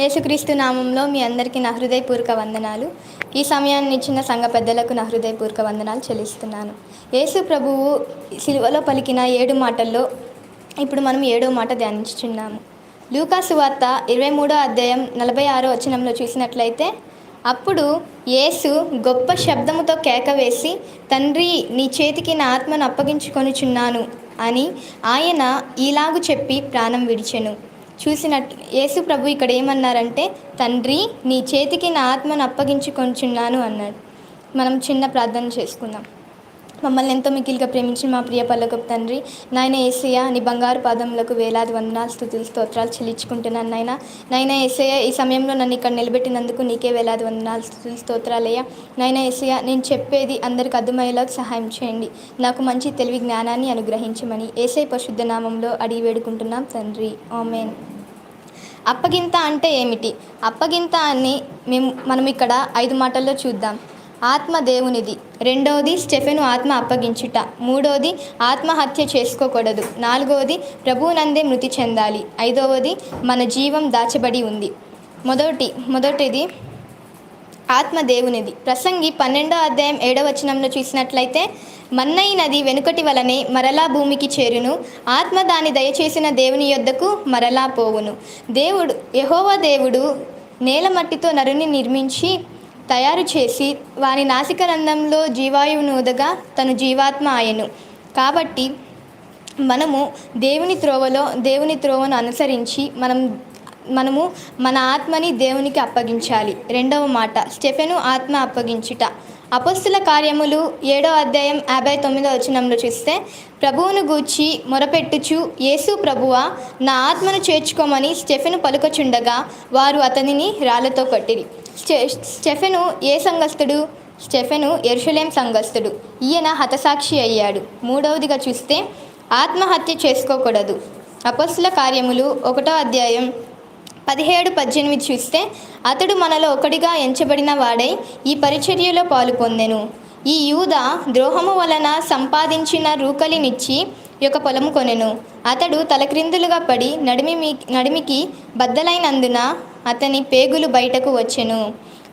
యేసుక్రీస్తు నామంలో మీ అందరికీ నా హృదయపూర్వక వందనాలు. ఈ సమయాన్ని ఇచ్చిన సంఘ పెద్దలకు నా హృదయపూర్వక వందనాలు చెల్లిస్తున్నాను. యేసు ప్రభువు సిలువలో పలికిన 7 మాటల్లో ఇప్పుడు మనం 7వ మాట ధ్యానించుచున్నాము. లూకా సువార్త 23వ అధ్యాయం 46వ వచనంలో చూసినట్లయితే, అప్పుడు యేసు గొప్ప శబ్దముతో కేక వేసి, తండ్రి, నీ చేతికి నా ఆత్మను అప్పగించుకొనుచున్నాను అని ఆయన ఈలాగు చెప్పి ప్రాణం విడిచెను. చూసినట్లు యేసు ప్రభు ఇక్కడ ఏమన్నారంటే, తండ్రి, నీ చేతికి నా ఆత్మను అప్పగించుకొనుచున్నాను అన్నాడు. మనం చిన్న ప్రార్థన చేసుకుందాం. మమ్మల్ని ఎంతో మిక్కిలిగా ప్రేమించిన మా ప్రియ పరలోకపు తండ్రి, నాయన యేసయ్య, నీ బంగారు పాదములకు వేలాది వందనాలు, స్తుతులు, స్తోత్రాలు చెల్లించుకుంటున్నాను. నాయన యేసయ్య, ఈ సమయంలో నన్ను ఇక్కడ నిలబెట్టినందుకు నీకే వేలాది వందనాలు, స్తుతులు, స్తోత్రాలయ్యా. నాయన యేసయ్య, నేను చెప్పేది అందరికి అర్థమయ్యేలాగా సహాయం చేయండి. నాకు మంచి తెలివి జ్ఞానాన్ని అనుగ్రహించమని యేసయ్య పరిశుద్ధ నామంలో అడిగి వేడుకుంటున్నాం తండ్రి, ఆమేన్. అప్పగింత అంటే ఏమిటి? అప్పగింత అని మనం ఇక్కడ 5 మాటల్లో చూద్దాం. ఆత్మ దేవునిది. 2వది స్టెఫెను ఆత్మ అప్పగించుట. 3వది ఆత్మహత్య చేసుకోకూడదు. 4వది ప్రభువునందే మృతి చెందాలి. 5వది మన జీవం దాచబడి ఉంది. మొదటిది ఆత్మ దేవునిది. ప్రసంగి 12వ అధ్యాయం 7వ వచనంలో చూసినట్లయితే, మన్నైనది వెనుకటి వలనే మరలా భూమికి చేరును, ఆత్మ దాని దయచేసిన దేవుని యొద్దకు మరలా పోవును. యెహోవా దేవుడు నేల మట్టితో నరుని నిర్మించి తయారు చేసి వాని నాసికరంధ్రంలో జీవాయువును ఊదగా తను జీవాత్మ ఆయను. కాబట్టి మనము దేవుని త్రోవను అనుసరించి మనము మన ఆత్మని దేవునికి అప్పగించాలి. 2వ మాట స్టెఫెను ఆత్మ అప్పగించుట. అపొస్తలుల కార్యములు 7వ అధ్యాయం 59వ వచనంలో చూస్తే, ప్రభువును గూర్చి మొరపెట్టుచు, యేసు ప్రభువా, నా ఆత్మను చేర్చుకోమని స్టెఫెను పలుకుచుండగా వారు అతనిని రాళ్లతో కొట్టిరి. స్టెఫెను ఏ సంఘస్థుడు? స్టెఫెను యెరూషలేం సంఘస్థుడు. ఈయన హతసాక్షి అయ్యాడు. 3వదిగా చూస్తే ఆత్మహత్య చేసుకోకూడదు. అపొస్తలుల కార్యములు 1వ అధ్యాయం 17-18 చూస్తే, అతడు మనలో ఒకడిగా ఎంచబడిన వాడై ఈ పరిచర్యలో పాలు పొందెను. ఈ యూదా ద్రోహము వలన సంపాదించిన రూకలినిచ్చి ఒక పొలము కొనెను. అతడు తలక్రిందులుగా పడి నడిమికి బద్దలైనందున అతని పేగులు బయటకు వచ్చెను.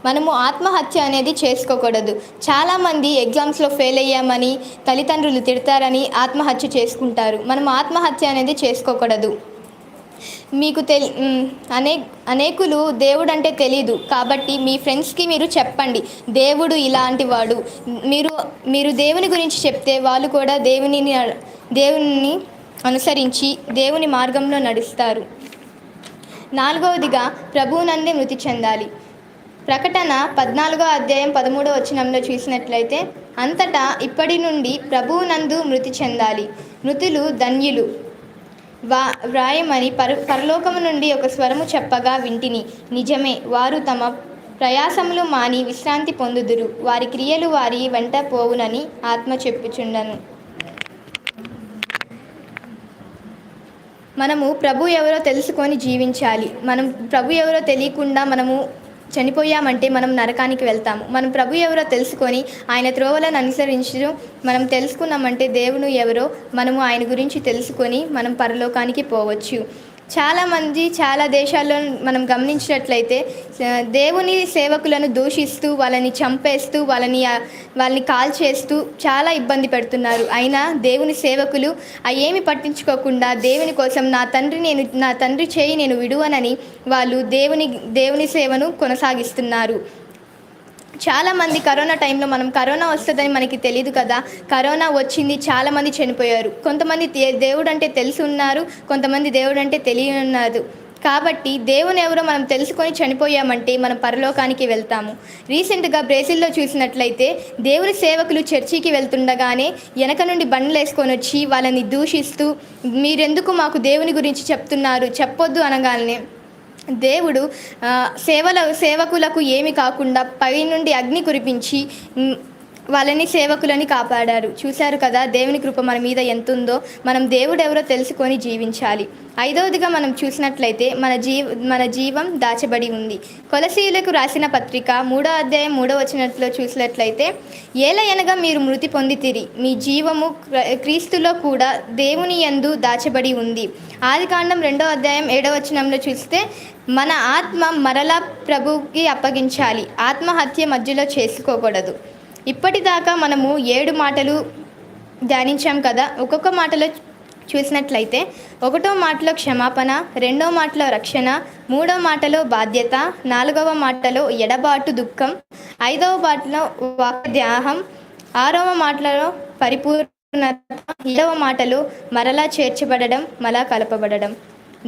మనము ఆత్మహత్య అనేది చేసుకోకూడదు. చాలామంది ఎగ్జామ్స్లో ఫెయిల్ అయ్యామని తల్లిదండ్రులు తిడతారని ఆత్మహత్య చేసుకుంటారు. మనం ఆత్మహత్య అనేది చేసుకోకూడదు. మీకు అనేకులు దేవుడు అంటే తెలీదు కాబట్టి మీ ఫ్రెండ్స్కి మీరు చెప్పండి, దేవుడు ఇలాంటి వాడు. మీరు దేవుని గురించి చెప్తే వాళ్ళు కూడా దేవుని అనుసరించి దేవుని మార్గంలో నడుస్తారు. 4వదిగా ప్రభువునందే మృతి చెందాలి. ప్రకటన 14వ అధ్యాయం 13వ వచనంలో చూసినట్లయితే, అంతటా ఇప్పటి నుండి ప్రభువునందు మృతి చెందాలి. మృతులు ధన్యులు వ్రాయమని పరలోకము నుండి ఒక స్వరము చెప్పగా వింటిని. నిజమే, వారు తమ ప్రయాసములు మాని విశ్రాంతి పొందుదురు, వారి క్రియలు వారి వెంట పోవునని ఆత్మ చెప్పుచుండను. మనము ప్రభు ఎవరో తెలుసుకొని జీవించాలి. మనం ప్రభు ఎవరో తెలియకుండా మనము చనిపోయామంటే మనం నరకానికి వెళ్తాము. మనం ప్రభు ఎవరో తెలుసుకొని ఆయన త్రోవలను అనుసరించి మనం తెలుసుకున్నామంటే దేవుడు ఎవరో మనము ఆయన గురించి తెలుసుకొని మనం పరలోకానికి పోవచ్చు. చాలామంది చాలా దేశాల్లో మనం గమనించినట్లయితే దేవుని సేవకులను దూషిస్తూ వాళ్ళని చంపేస్తూ వాళ్ళని కాల్చేస్తూ చాలా ఇబ్బంది పెడుతున్నారు. అయినా దేవుని సేవకులు ఏమి పట్టించుకోకుండా దేవుని కోసం నా తండ్రి చేయి నేను విడువనని వాళ్ళు దేవుని సేవను కొనసాగిస్తున్నారు. చాలామంది కరోనా టైంలో కరోనా వస్తుందని మనకి తెలియదు కదా, కరోనా వచ్చింది, చాలామంది చనిపోయారు. కొంతమంది దేవుడు అంటే తెలిసి ఉన్నారు, కొంతమంది దేవుడు అంటే తెలియనున్నారు. కాబట్టి దేవుని ఎవరో మనం తెలుసుకొని చనిపోయామంటే మనం పరలోకానికి వెళ్తాము. రీసెంట్గా బ్రెజిల్లో చూసినట్లయితే దేవుని సేవకులు చర్చికి వెళ్తుండగానే వెనక నుండి బండ్లు వేసుకొని వచ్చి వాళ్ళని దూషిస్తూ, మీరెందుకు మాకు దేవుని గురించి చెప్తున్నారు, చెప్పొద్దు అనగానే దేవుడు సేవకులకు ఏమి కాకుండా పై నుండి అగ్ని కురిపించి వాళ్ళని సేవకులని కాపాడారు. చూశారు కదా దేవుని కృప మన మీద ఎంత ఉందో. మనం దేవుడు ఎవరో తెలుసుకొని జీవించాలి. 5వదిగా మనం చూసినట్లయితే మన జీవం దాచబడి ఉంది. కొలసీయులకు రాసిన పత్రిక 3వ అధ్యాయం 3వ వచనంలో చూసినట్లయితే, ఏలయనగా మీరు మృతి పొందితిరి, మీ జీవము క్రీస్తులో కూడా దేవుని యందు దాచబడి ఉంది. ఆదికాండం 2వ అధ్యాయం 7వ వచనంలో చూస్తే, మన ఆత్మ మరలా ప్రభువుకి అప్పగించాలి. ఆత్మహత్య మధ్యలో చేసుకోకూడదు. ఇప్పటిదాకా మనము 7 మాటలు ధ్యానించాం కదా. ఒక్కొక్క మాటలో చూసినట్లయితే 1వ మాటలో క్షమాపణ, 2వ మాటలో రక్షణ, 3వ మాటలో బాధ్యత, 4వ మాటలో ఎడబాటు దుఃఖం, 5వ మాటలో వాక్దాహం, 6వ మాటలో పరిపూర్ణత, 7వ మాటలో మరలా చేర్చబడడం, మరలా కలపబడడం.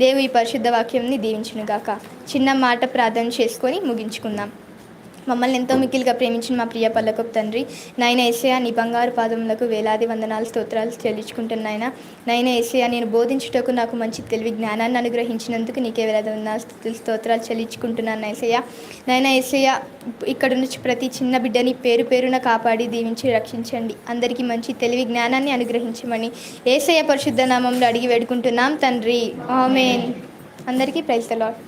దేవుని పరిశుద్ధ వాక్యంని దీవించునుగాక. చిన్న మాట ప్రార్థన చేసుకొని ముగించుకుందాం. మమ్మల్ని ఎంతో మిక్కిలిగా ప్రేమించిన మా ప్రియ పల్లకపు తండ్రి, నాయన యేసయ్య, నీ బంగారు పాదములకు వేలాది వందనాలు స్తోత్రాలు చెల్లించుకుంటున్నాయన. నాయన యేసయ్య, నేను బోధించుటకు నాకు మంచి తెలివి జ్ఞానాన్ని అనుగ్రహించినందుకు నీకే వేలాది వందనాలు స్తోత్రాలు చెల్లించుకుంటున్నాను యేసయ్య. నాయన యేసయ్య, ఇక్కడ నుంచి ప్రతి చిన్న బిడ్డని పేరు పేరున కాపాడి దీవించి రక్షించండి. అందరికీ మంచి తెలివి జ్ఞానాన్ని అనుగ్రహించమని యేసయ్య పరిశుద్ధ నామంలో అడిగి వేడుకుంటున్నాం తండ్రి. ఆమేన్. అందరికీ ప్రైజ్ ది లార్డ్.